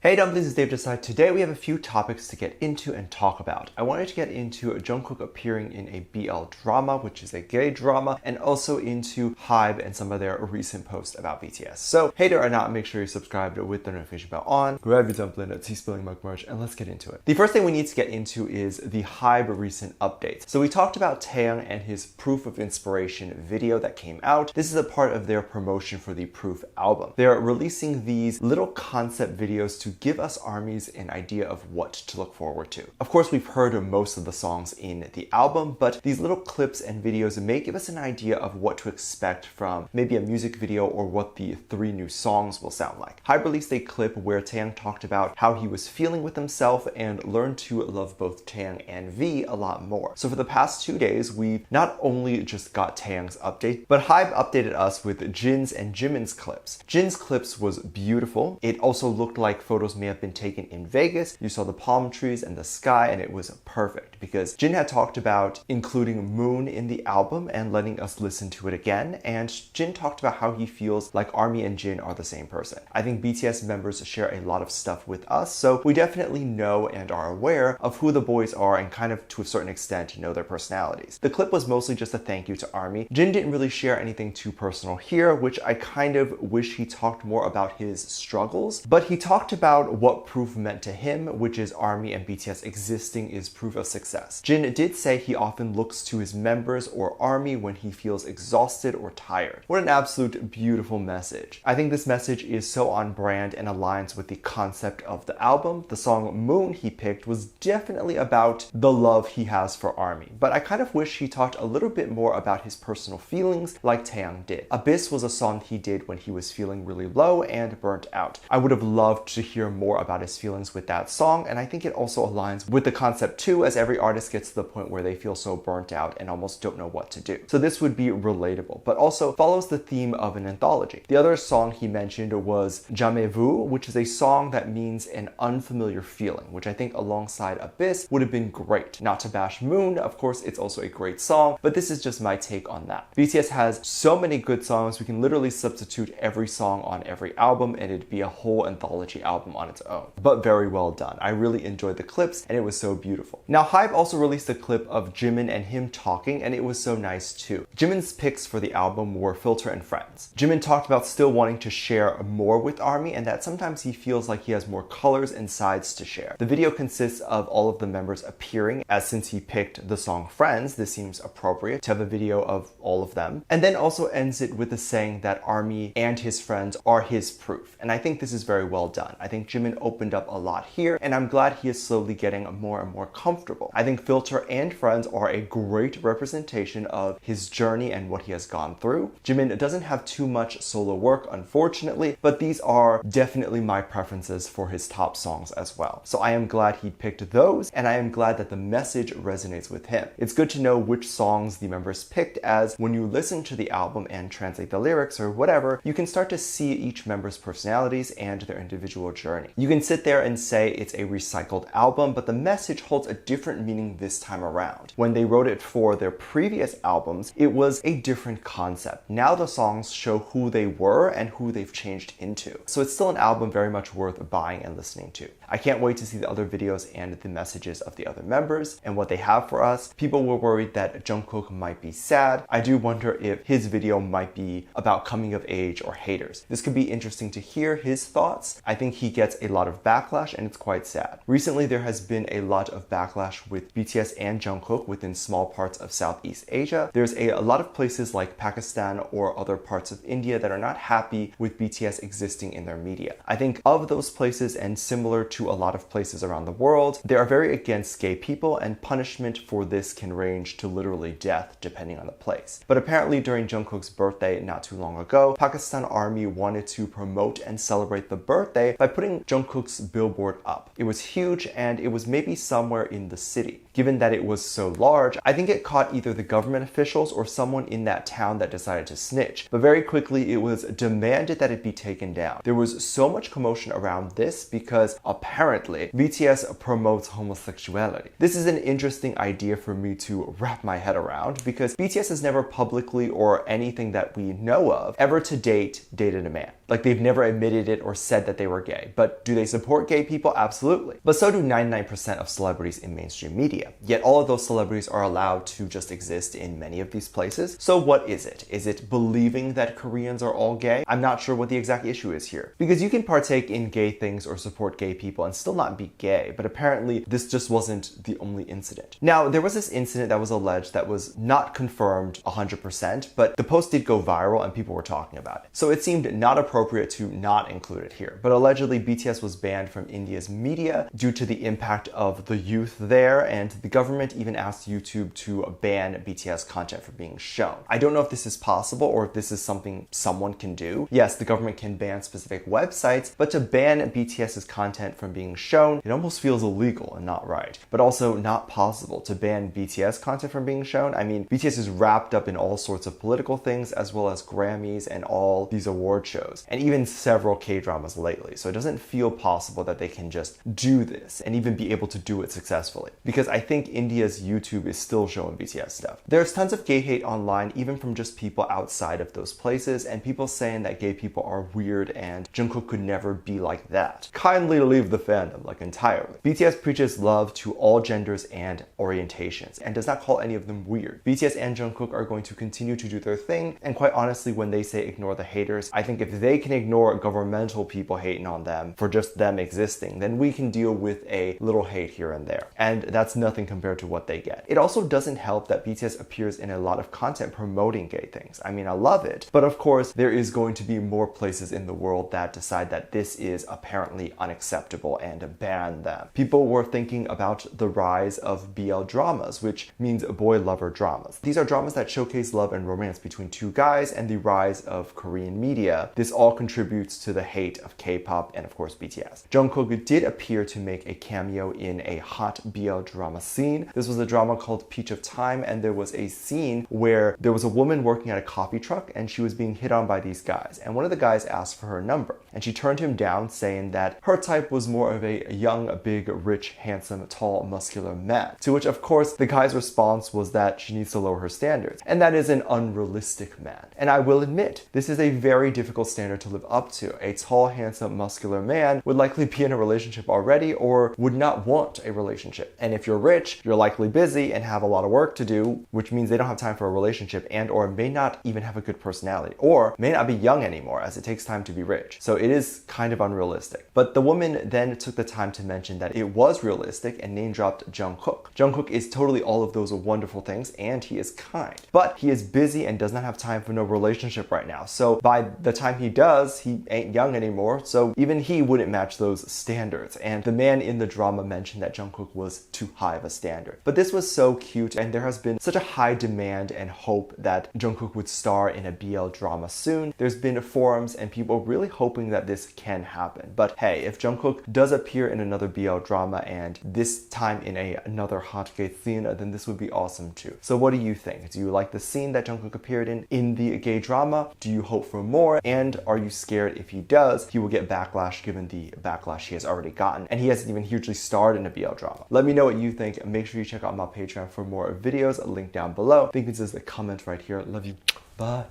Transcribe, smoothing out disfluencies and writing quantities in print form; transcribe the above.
Hey dumplings, it's Dave Desai. Today we have a few topics to get into and talk about. I wanted to get into Jungkook appearing in a BL drama, which is a gay drama, and also into HYBE and some of their recent posts about BTS. So, hater or not, make sure you're subscribed with the notification bell on. Grab your dumpling, tea spilling mug merch, and let's get into it. The first thing we need to get into is the HYBE recent updates. So we talked about Taeyang and his Proof of Inspiration video that came out. This is a part of their promotion for the Proof album. They're releasing these little concept videos to give us ARMYs an idea of what to look forward to. Of course, we've heard of most of the songs in the album, but these little clips and videos may give us an idea of what to expect from maybe a music video or what the 3 new songs will sound like. HYBE released a clip where Taeyang talked about how he was feeling with himself and learned to love both Taeyang and V a lot more. So for the past 2 days, we not only just got Taeyang's update, but HYBE updated us with Jin's and Jimin's clips. Jin's clips was beautiful. It also looked like photos may have been taken in Vegas. You saw the palm trees and the sky, and it was perfect because Jin had talked about including Moon in the album and letting us listen to it again, and Jin talked about how he feels like ARMY and Jin are the same person. I think BTS members share a lot of stuff with us, so we definitely know and are aware of who the boys are and kind of to a certain extent know their personalities. The clip was mostly just a thank you to ARMY. Jin didn't really share anything too personal here, which I kind of wish he talked more about his struggles, but he talked about what Proof meant to him, which is ARMY and BTS existing is proof of success. Jin did say he often looks to his members or ARMY when he feels exhausted or tired. What an absolute beautiful message. I think this message is so on brand and aligns with the concept of the album. The song Moon he picked was definitely about the love he has for ARMY, but I kind of wish he talked a little bit more about his personal feelings like Taeyang did. Abyss was a song he did when he was feeling really low and burnt out. I would have loved to hear more about his feelings with that song, and I think it also aligns with the concept too, as every artist gets to the point where they feel so burnt out and almost don't know what to do. So this would be relatable, but also follows the theme of an anthology. The other song he mentioned was Jamais-vous, which is a song that means an unfamiliar feeling, which I think alongside Abyss would have been great. Not to bash Moon, of course, it's also a great song, but this is just my take on that. BTS has so many good songs, we can literally substitute every song on every album and it'd be a whole anthology album on its own. But very well done. I really enjoyed the clips and it was so beautiful. Now HYBE also released a clip of Jimin and him talking, and it was so nice too. Jimin's picks for the album were Filter and Friends. Jimin talked about still wanting to share more with ARMY and that sometimes he feels like he has more colors and sides to share. The video consists of all of the members appearing, as since he picked the song Friends, this seems appropriate to have a video of all of them, and then also ends it with the saying that ARMY and his friends are his proof. And I think this is very well done. I think Jimin opened up a lot here, and I'm glad he is slowly getting more and more comfortable. I think Filter and Friends are a great representation of his journey and what he has gone through. Jimin doesn't have too much solo work, unfortunately, but these are definitely my preferences for his top songs as well. So I am glad he picked those, and I am glad that the message resonates with him. It's good to know which songs the members picked, as when you listen to the album and translate the lyrics or whatever, you can start to see each member's personalities and their individual journey. You can sit there and say it's a recycled album, but the message holds a different meaning this time around. When they wrote it for their previous albums, it was a different concept. Now the songs show who they were and who they've changed into. So it's still an album very much worth buying and listening to. I can't wait to see the other videos and the messages of the other members and what they have for us. People were worried that Jungkook might be sad. I do wonder if his video might be about coming of age or haters. This could be interesting to hear his thoughts. I think he gets a lot of backlash and it's quite sad. Recently there has been a lot of backlash with BTS and Jungkook within small parts of Southeast Asia. There's a lot of places like Pakistan or other parts of India that are not happy with BTS existing in their media. I think of those places, and similar to a lot of places around the world, they are very against gay people, and punishment for this can range to literally death depending on the place. But apparently during Jungkook's birthday not too long ago, Pakistan Army wanted to promote and celebrate the birthday by putting Jungkook's billboard up. It was huge and it was maybe somewhere in the city. Given that it was so large, I think it caught either the government officials or someone in that town that decided to snitch. But very quickly it was demanded that it be taken down. There was so much commotion around this because apparently BTS promotes homosexuality. This is an interesting idea for me to wrap my head around because BTS has never publicly, or anything that we know of, ever to date dated a man. Like, they've never admitted it or said that they were gay. gay. But do they support gay people? Absolutely. But so do 99% of celebrities in mainstream media. Yet all of those celebrities are allowed to just exist in many of these places. So what is it? Is it believing that Koreans are all gay? I'm not sure what the exact issue is here. Because you can partake in gay things or support gay people and still not be gay, but apparently this just wasn't the only incident. Now, there was this incident that was alleged that was not confirmed 100%, but the post did go viral and people were talking about it. So it seemed not appropriate to not include it here. But allegedly, BTS was banned from India's media due to the impact of the youth there, and the government even asked YouTube to ban BTS content from being shown. I don't know if this is possible or if this is something someone can do. Yes, the government can ban specific websites, but to ban BTS's content from being shown, it almost feels illegal and not right. But also not possible to ban BTS content from being shown. I mean, BTS is wrapped up in all sorts of political things as well as Grammys and all these award shows, and even several K-dramas lately. So it doesn't feel possible that they can just do this and even be able to do it successfully. Because I think India's YouTube is still showing BTS stuff. There's tons of gay hate online, even from just people outside of those places, and people saying that gay people are weird and Jungkook could never be like that. Kindly leave the fandom, like entirely. BTS preaches love to all genders and orientations, and does not call any of them weird. BTS and Jungkook are going to continue to do their thing, and quite honestly, when they say ignore the haters, I think if they can ignore governmental people hating on them for just them existing, then we can deal with a little hate here and there. And that's nothing compared to what they get. It also doesn't help that BTS appears in a lot of content promoting gay things. I mean, I love it, but of course, there is going to be more places in the world that decide that this is apparently unacceptable and ban them. People were thinking about the rise of BL dramas, which means boy lover dramas. These are dramas that showcase love and romance between two guys, and the rise of Korean media. This all contributes to the hate of K-pop and of course BTS. Jungkook did appear to make a cameo in a hot BL drama scene. This was a drama called Peach of Time, and there was a scene where there was a woman working at a coffee truck and she was being hit on by these guys, and one of the guys asked for her number and she turned him down, saying that her type was more of a young, big, rich, handsome, tall, muscular man. To which of course the guy's response was that she needs to lower her standards, and that is an unrealistic man. And I will admit, this is a very difficult standard to live up to. A tall, handsome, muscular man would likely be in a relationship already or would not want a relationship. And if you're rich, you're likely busy and have a lot of work to do, which means they don't have time for a relationship and or may not even have a good personality, or may not be young anymore, as it takes time to be rich. So it is kind of unrealistic. But the woman then took the time to mention that it was realistic and name dropped Jungkook. Jungkook is totally all of those wonderful things, and he is kind. But he is busy and does not have time for no relationship right now. So by the time he does, he ain't young anymore, so even he wouldn't match those standards. And the man in the drama mentioned that Jungkook was too high of a standard. But this was so cute, and there has been such a high demand and hope that Jungkook would star in a BL drama soon. There's been forums and people really hoping that this can happen. But hey, if Jungkook does appear in another BL drama, and this time in another hot gay scene, then this would be awesome too. So what do you think? Do you like the scene that Jungkook appeared in the gay drama? Do you hope for more? And are you scared if he does, he will get backlash given the backlash he has already gotten, and he hasn't even hugely starred in a BL drama? Let me know what you think. Make sure you check out my Patreon for more videos, link down below. Think this is the comment right here. Love you. Bye.